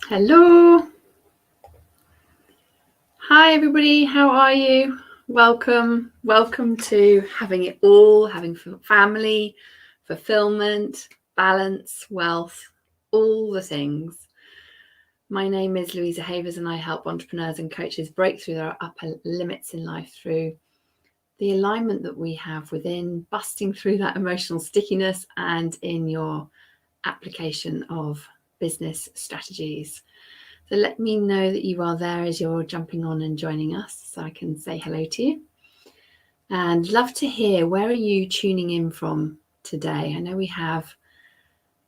Hello. Hi, everybody. How are you? Welcome. Welcome to having it all, having family, fulfillment, balance, wealth, all the things. My name is Louisa Havers, and I help entrepreneurs and coaches break through their upper limits in life through the alignment that we have within, busting through that emotional stickiness, and in your application of business strategies. So let me know that you are there as you're jumping on and joining us so I can say hello to you. And love to hear, where are you tuning in from today? I know we have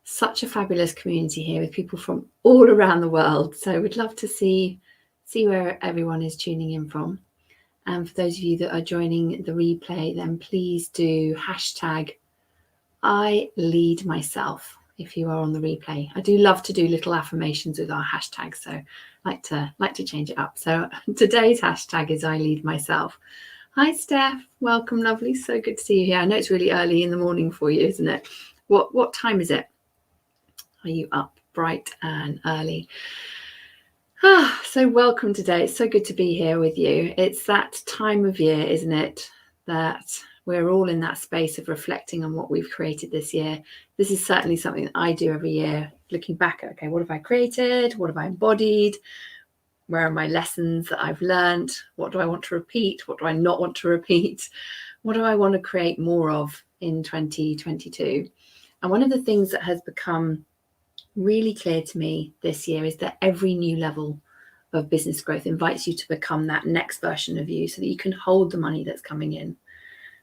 such a fabulous community here with people from all around the world. So we'd love to see where everyone is tuning in from. And for those of you that are joining the replay, then please do hashtag I lead myself. If you are on the replay, I do love to do little affirmations with our hashtags, so I like to change it up. So today's hashtag is I lead myself. Hi Steph, welcome, lovely. So good to see you here. I know it's really early in the morning for you, isn't it? What time is it? Are you up bright and early? So welcome today. It's so good to be here with you. It's that time of year, isn't it, that we're all in that space of reflecting on what we've created this year. This is certainly something that I do every year, looking back at, okay, what have I created? What have I embodied? Where are my lessons that I've learned? What do I want to repeat? What do I not want to repeat? What do I want to create more of in 2022? And one of the things that has become really clear to me this year is that every new level of business growth invites you to become that next version of you so that you can hold the money that's coming in.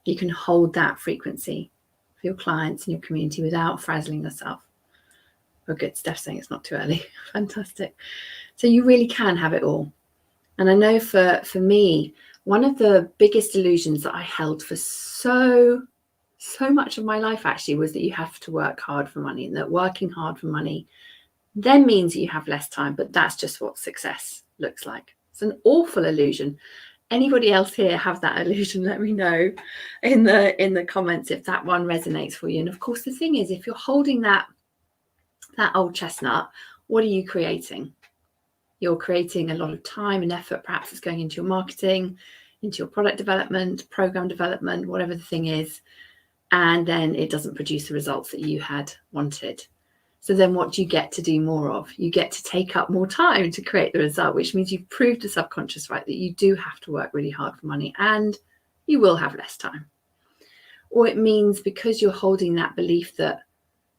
You can hold that frequency for your clients and your community without frazzling yourself. Oh, good. Steph saying it's not too early. Fantastic. So you really can have it all. And I know for me, one of the biggest illusions that I held for so much of my life actually was that you have to work hard for money, and that working hard for money then means that you have less time. But that's just what success looks like. It's an awful illusion. Anybody else here have that illusion? Let me know in the comments if that one resonates for you. And of course, the thing is, if you're holding that old chestnut, what are you creating? You're creating a lot of time and effort. Perhaps it's going into your marketing, into your product development, program development, whatever the thing is. And then it doesn't produce the results that you had wanted. So then what do you get to do more of? You get to take up more time to create the result, which means you've proved to subconscious, right, that you do have to work really hard for money and you will have less time. Or it means because you're holding that belief that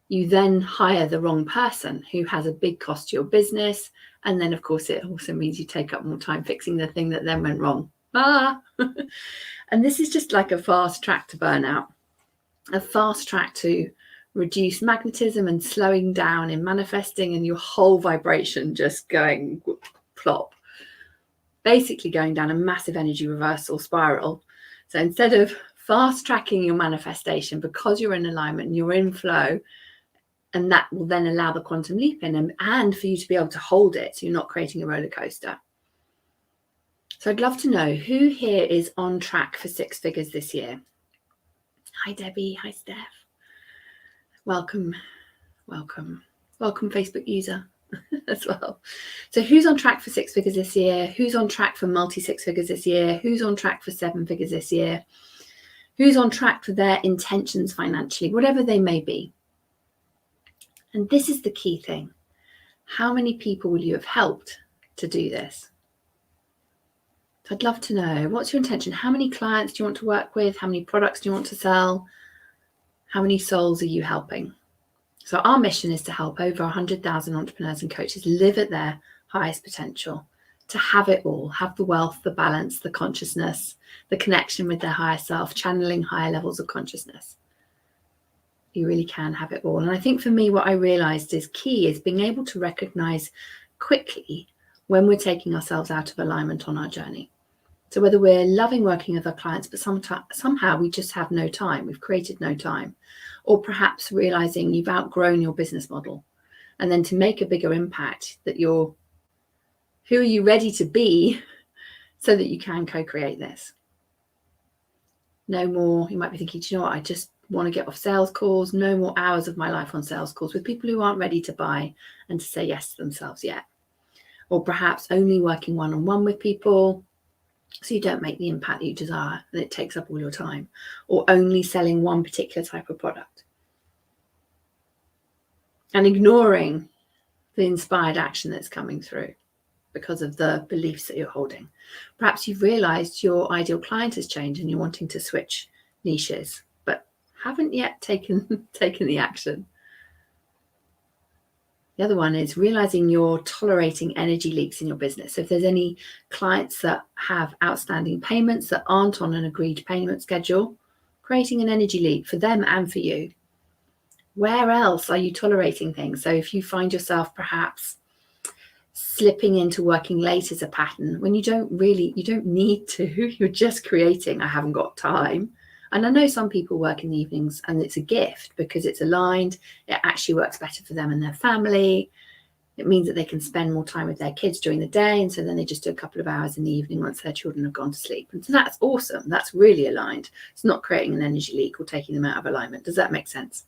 you then hire the wrong person who has a big cost to your business. And then, of course, it also means you take up more time fixing the thing that then went wrong. And this is just like a fast track to burnout, a fast track to reduce magnetism and slowing down in manifesting, and your whole vibration just going plop, basically going down a massive energy reversal spiral. So instead of fast tracking your manifestation, because you're in alignment and you're in flow, and that will then allow the quantum leap in and for you to be able to hold it, so you're not creating a roller coaster. So I'd love to know who here is on track for 6 figures this year. Hi Debbie, hi Steph. Welcome Facebook user as well. So who's on track for 6 figures this year? Who's on track for multi 6 figures this year? Who's on track for 7 figures this year? Who's on track for their intentions financially, whatever they may be? And this is the key thing. How many people will you have helped to do this? So I'd love to know, what's your intention? How many clients do you want to work with? How many products do you want to sell? How many souls are you helping? So our mission is to help over 100,000 entrepreneurs and coaches live at their highest potential, to have it all, have the wealth, the balance, the consciousness, the connection with their higher self, channeling higher levels of consciousness. You really can have it all. And I think for me, what I realized is key is being able to recognize quickly when we're taking ourselves out of alignment on our journey. So whether we're loving working with our clients, but somehow we just have no time, we've created no time, or perhaps realizing you've outgrown your business model, and then to make a bigger impact, that who are you ready to be so that you can co-create this? No more, you might be thinking, do you know what, I just want to get off sales calls, no more hours of my life on sales calls with people who aren't ready to buy and to say yes to themselves yet. or perhaps only working one-on-one with people, so you don't make the impact that you desire and it takes up all your time, or only selling one particular type of product and ignoring the inspired action that's coming through because of the beliefs that you're holding. Perhaps you've realized your ideal client has changed and you're wanting to switch niches, but haven't yet taken the action. The other one is realizing you're tolerating energy leaks in your business. So if there's any clients that have outstanding payments that aren't on an agreed payment schedule, creating an energy leak for them and for you. Where else are you tolerating things? So if you find yourself perhaps slipping into working late as a pattern when you don't need to, you're just creating, I haven't got time. And I know some people work in the evenings and it's a gift because it's aligned. It actually works better for them and their family. It means that they can spend more time with their kids during the day. And so then they just do a couple of hours in the evening once their children have gone to sleep. And so that's awesome. That's really aligned. It's not creating an energy leak or taking them out of alignment. Does that make sense?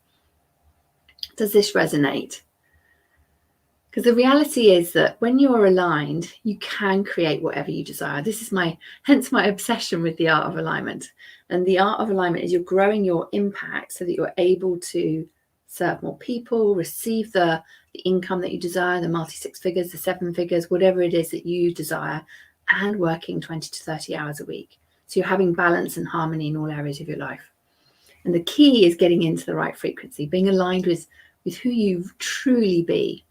Does this resonate? Because the reality is that when you're aligned, you can create whatever you desire. This is hence my obsession with the art of alignment. And the art of alignment is you're growing your impact so that you're able to serve more people, receive the income that you desire, the multi-six figures, the seven figures, whatever it is that you desire, and working 20 to 30 hours a week. So you're having balance and harmony in all areas of your life. And the key is getting into the right frequency, being aligned with who you truly be.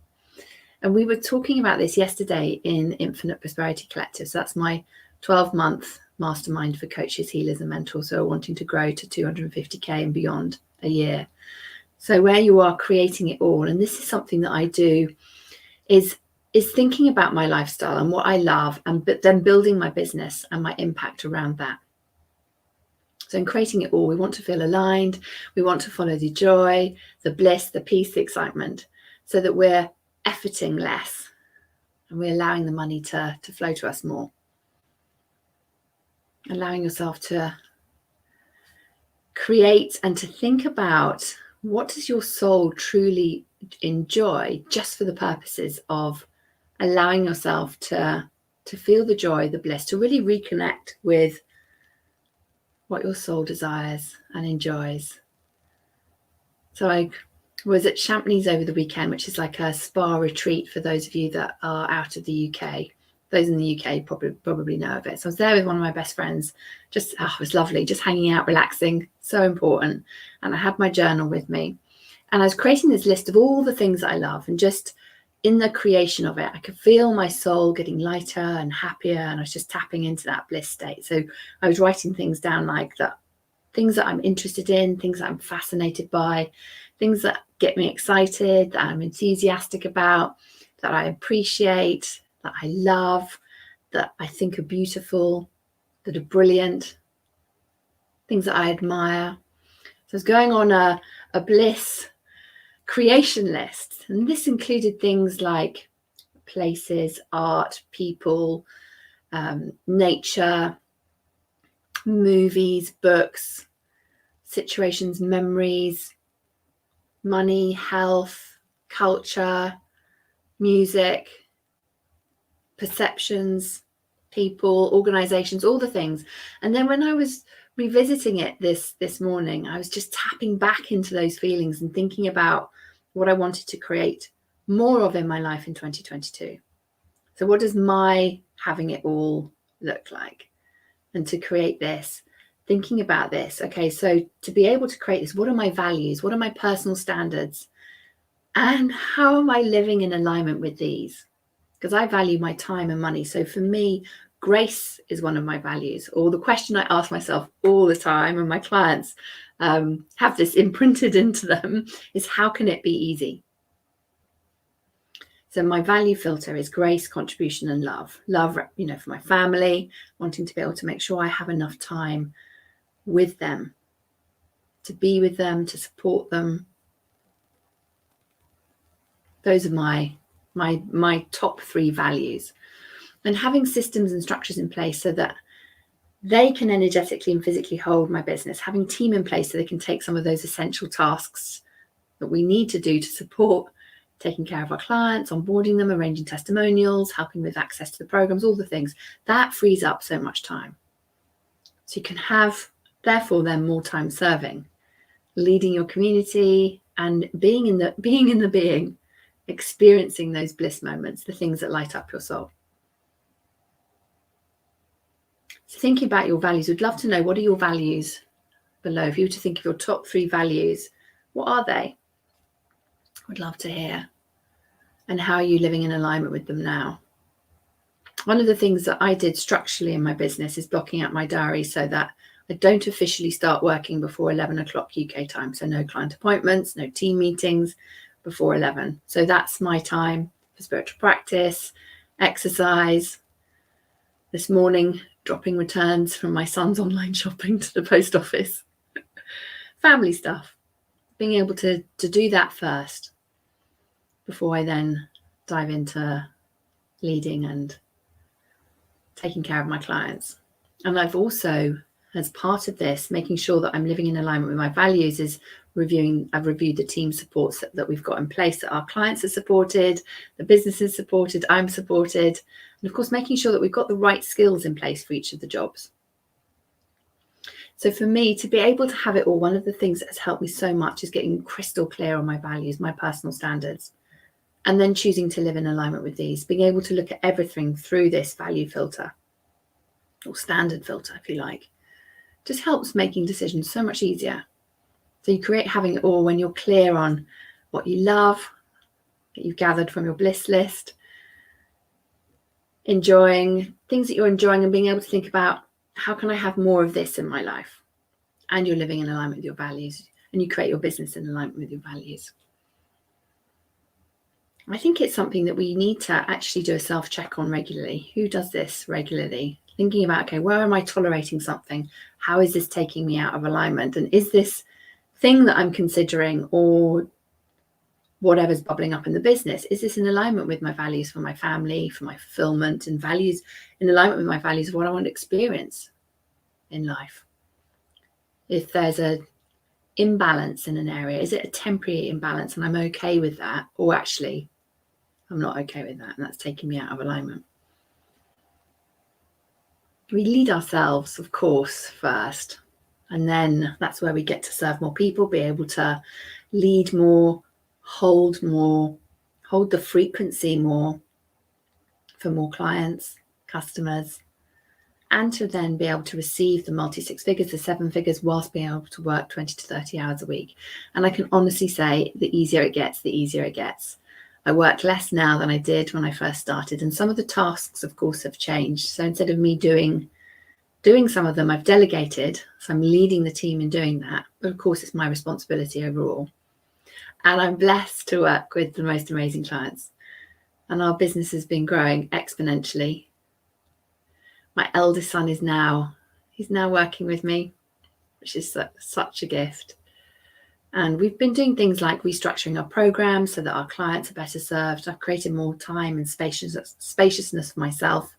And we were talking about this yesterday in Infinite Prosperity Collective. So that's my 12-month mastermind for coaches, healers, and mentors who are wanting to grow to 250K and beyond a year. So where you are creating it all, and this is something that I do, is thinking about my lifestyle and what I love, but then building my business and my impact around that. So in creating it all, we want to feel aligned. We want to follow the joy, the bliss, the peace, the excitement, so that we're efforting less and we're allowing the money to flow to us more. Allowing yourself to create and to think about what does your soul truly enjoy, just for the purposes of allowing yourself to feel the joy, the bliss, to really reconnect with what your soul desires and enjoys. So I was at Champneys over the weekend, which is like a spa retreat for those of you that are out of the UK. Those in the UK probably know of it. So I was there with one of my best friends. It was lovely, just hanging out, relaxing, so important. And I had my journal with me. And I was creating this list of all the things that I love. And just in the creation of it, I could feel my soul getting lighter and happier. And I was just tapping into that bliss state. So I was writing things down like that, things that I'm interested in, things that I'm fascinated by, things that get me excited, that I'm enthusiastic about, that I appreciate, that I love, that I think are beautiful, that are brilliant, things that I admire. So I was going on a bliss creation list, and this included things like places, art, people, nature, movies, books, situations, memories, money, health, culture, music, perceptions, people, organizations, all the things. And then when I was revisiting it this morning, I was just tapping back into those feelings and thinking about what I wanted to create more of in my life in 2022. So what does my having it all look like? And to create this, thinking about this, okay, so to be able to create this, what are my values? What are my personal standards? And how am I living in alignment with these? Because I value my time and money. So for me, grace is one of my values, or the question I ask myself all the time, and my clients have this imprinted into them, is how can it be easy? So my value filter is grace, contribution, and love. Love, for my family, wanting to be able to make sure I have enough time with them, to be with them, to support them. Those are my top three values. And having systems and structures in place so that they can energetically and physically hold my business, having team in place so they can take some of those essential tasks that we need to do to support taking care of our clients, onboarding them, arranging testimonials, helping with access to the programs, all the things. That frees up so much time. So you can have, therefore, then more time serving, leading your community and being in the being, experiencing those bliss moments, the things that light up your soul. So thinking about your values, we'd love to know, what are your values below? If you were to think of your top 3 values, what are they? Would love to hear. And how are you living in alignment with them now? One of the things that I did structurally in my business is blocking out my diary so that I don't officially start working before 11 o'clock UK time. So no client appointments, no team meetings before 11. So that's my time for spiritual practice, exercise. This morning, dropping returns from my son's online shopping to the post office. Family stuff. Being able to do that first before I then dive into leading and taking care of my clients. And I've also, as part of this, making sure that I'm living in alignment with my values, is I've reviewed the team supports that we've got in place, that our clients are supported, the business is supported, I'm supported, and of course making sure that we've got the right skills in place for each of the jobs. So for me, to be able to have it all, one of the things that has helped me so much is getting crystal clear on my values, my personal standards, and then choosing to live in alignment with these, being able to look at everything through this value filter, or standard filter, if you like, just helps making decisions so much easier. So you create having it all when you're clear on what you love, that you've gathered from your bliss list, enjoying things that you're enjoying, and being able to think about, how can I have more of this in my life? And you're living in alignment with your values, and you create your business in alignment with your values. I think it's something that we need to actually do a self-check on regularly. Who does this regularly? Thinking about, okay, where am I tolerating something? How is this taking me out of alignment? And is this thing that I'm considering, or whatever's bubbling up in the business, is this in alignment with my values for my family, for my fulfillment, and values in alignment with my values of what I want to experience in life? If there's a imbalance in an area, is it a temporary imbalance and I'm okay with that? Or actually, I'm not okay with that, and that's taking me out of alignment. We lead ourselves, of course, first, and then that's where we get to serve more people, be able to lead more, hold the frequency more for more clients, customers, and to then be able to receive the multi-6 figures, the 7 figures, whilst being able to work 20 to 30 hours a week. And I can honestly say, the easier it gets, the easier it gets. I work less now than I did when I first started, and some of the tasks, of course, have changed. So instead of me doing some of them, I've delegated, so I'm leading the team in doing that. But of course, it's my responsibility overall. And I'm blessed to work with the most amazing clients. And our business has been growing exponentially. My eldest son he's now working with me, which is such a gift. And we've been doing things like restructuring our programs so that our clients are better served. I've created more time and spaciousness for myself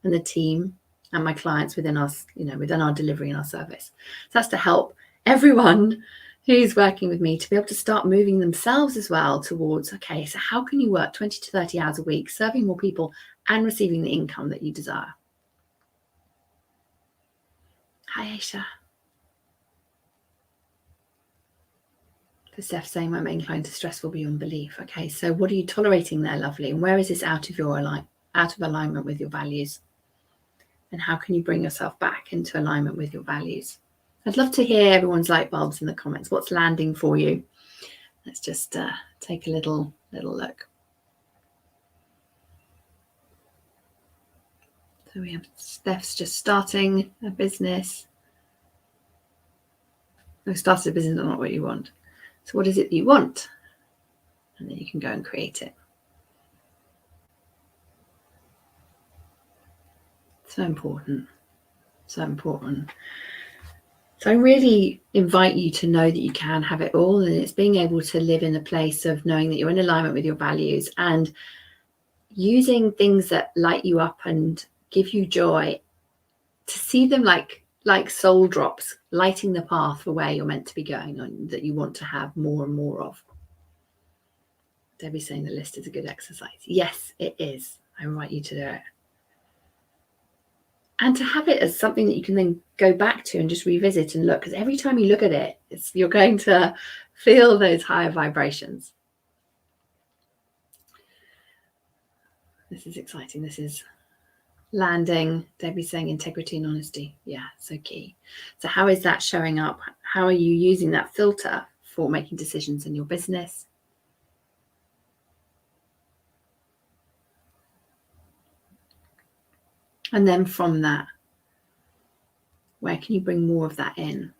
and the team and my clients within us, within our delivery and our service. So that's to help everyone who's working with me to be able to start moving themselves as well towards, okay, so how can you work 20 to 30 hours a week, serving more people and receiving the income that you desire? Hi, Aisha. Steph saying, I'm inclined to stressful beyond belief. Okay, so what are you tolerating there, lovely? And where is this out of alignment with your values? And how can you bring yourself back into alignment with your values? I'd love to hear everyone's light bulbs in the comments. What's landing for you? Let's just take a little look. So we have Steph's just starting a business. No, started a business, not what you want. So what is it that you want? And then you can go and create it. So important. So important. So I really invite you to know that you can have it all, and it's being able to live in a place of knowing that you're in alignment with your values and using things that light you up and give you joy, to see them like soul drops, lighting the path for where you're meant to be going and that you want to have more and more of. Debbie's saying the list is a good exercise. Yes, it is. I invite you to do it. And to have it as something that you can then go back to and just revisit and look, because every time you look at it, you're going to feel those higher vibrations. This is exciting. This is landing. Debbie's saying integrity and honesty. Yeah, so key. So how is that showing up? How are you using that filter for making decisions in your business? And then from that, where can you bring more of that in?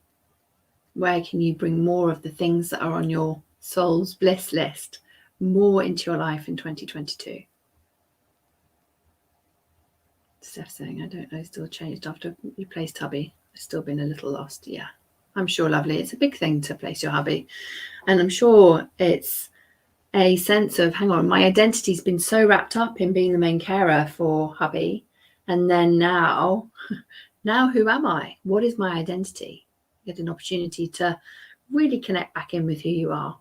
Where can you bring more of the things that are on your soul's bliss list more into your life in 2022? Steph saying, I don't know, still changed after you placed hubby. I've still been a little lost. Yeah, I'm sure, lovely. It's a big thing to place your hubby. And I'm sure it's a sense of, hang on, my identity's been so wrapped up in being the main carer for hubby. And then now who am I? What is my identity? Get an opportunity to really connect back in with who you are.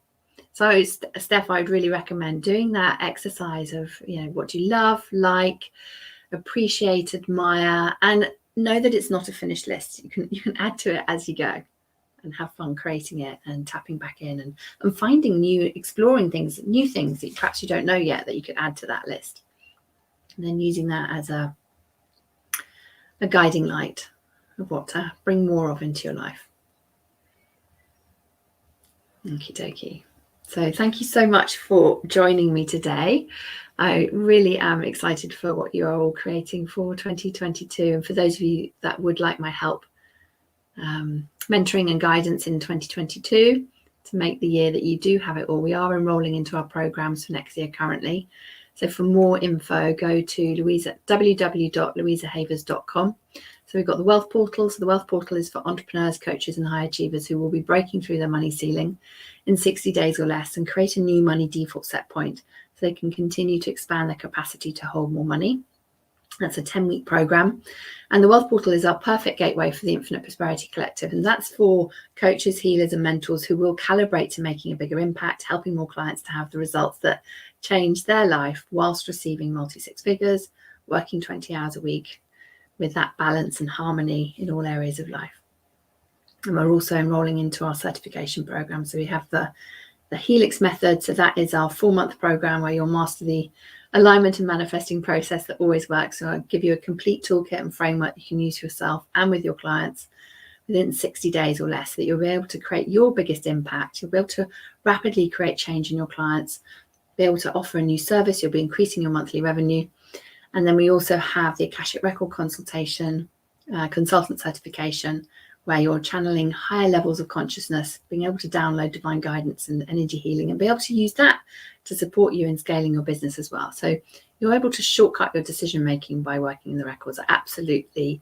So Steph, I'd really recommend doing that exercise of, what do you love, like, appreciate, admire, and know that it's not a finished list. You can add to it as you go and have fun creating it and tapping back in and finding exploring new things that perhaps you don't know yet that you could add to that list. And then using that as a guiding light of what to bring more of into your life. Okie dokie. So thank you so much for joining me today. I really am excited for what you are all creating for 2022. And for those of you that would like my help, mentoring and guidance in 2022 to make the year that you do have it all, we are enrolling into our programs for next year currently. So for more info, go to www.louisahavers.com. So we've got the Wealth Portal. So the Wealth Portal is for entrepreneurs, coaches, and high achievers who will be breaking through their money ceiling in 60 days or less and create a new money default set point so they can continue to expand their capacity to hold more money. That's a 10-week program. And the Wealth Portal is our perfect gateway for the Infinite Prosperity Collective. And that's for coaches, healers, and mentors who will calibrate to making a bigger impact, helping more clients to have the results that change their life whilst receiving multi-six figures, working 20 hours a week with that balance and harmony in all areas of life. And we're also enrolling into our certification program. So we have the Helix method. So that is our 4-month program where you'll master the alignment and manifesting process that always works. So I'll give you a complete toolkit and framework you can use yourself and with your clients within 60 days or less, so that you'll be able to create your biggest impact. You'll be able to rapidly create change in your clients, be able to offer a new service. You'll be increasing your monthly revenue. And then we also have the Akashic Record consultation, consultant certification, where you're channeling higher levels of consciousness, being able to download divine guidance and energy healing and be able to use that to support you in scaling your business as well. So you're able to shortcut your decision making by working in the records. I absolutely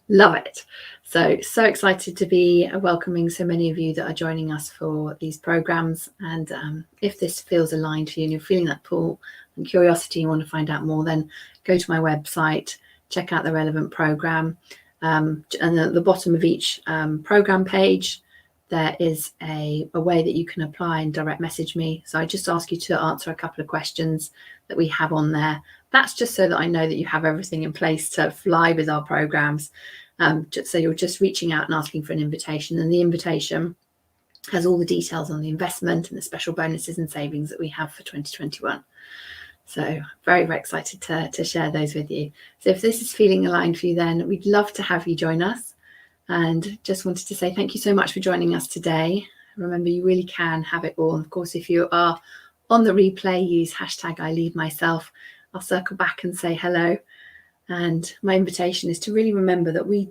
love it. So excited to be welcoming so many of you that are joining us for these programs. And if this feels aligned for you and you're feeling that pull and curiosity, you want to find out more, then go to my website, check out the relevant program. And at the bottom of each program page, there is a way that you can apply and direct message me. So I just ask you to answer a couple of questions that we have on there. That's just so that I know that you have everything in place to fly with our programs. So you're just reaching out and asking for an invitation, and the invitation has all the details on the investment and the special bonuses and savings that we have for 2021. So very, very excited to share those with you. So if this is feeling aligned for you, then we'd love to have you join us. And just wanted to say thank you so much for joining us today. Remember, you really can have it all. And of course, if you are on the replay, use #ILeadMyself. I'll circle back and say hello. And my invitation is to really remember that we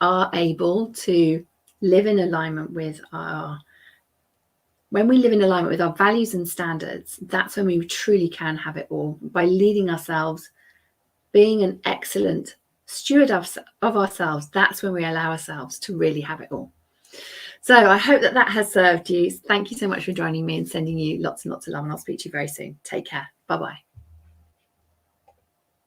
are able to live in alignment with when we live in alignment with our values and standards, that's when we truly can have it all. By leading ourselves, being an excellent steward of ourselves, that's when we allow ourselves to really have it all. So I hope that has served you. Thank you so much for joining me and sending you lots and lots of love, and I'll speak to you very soon. Take care. Bye-bye.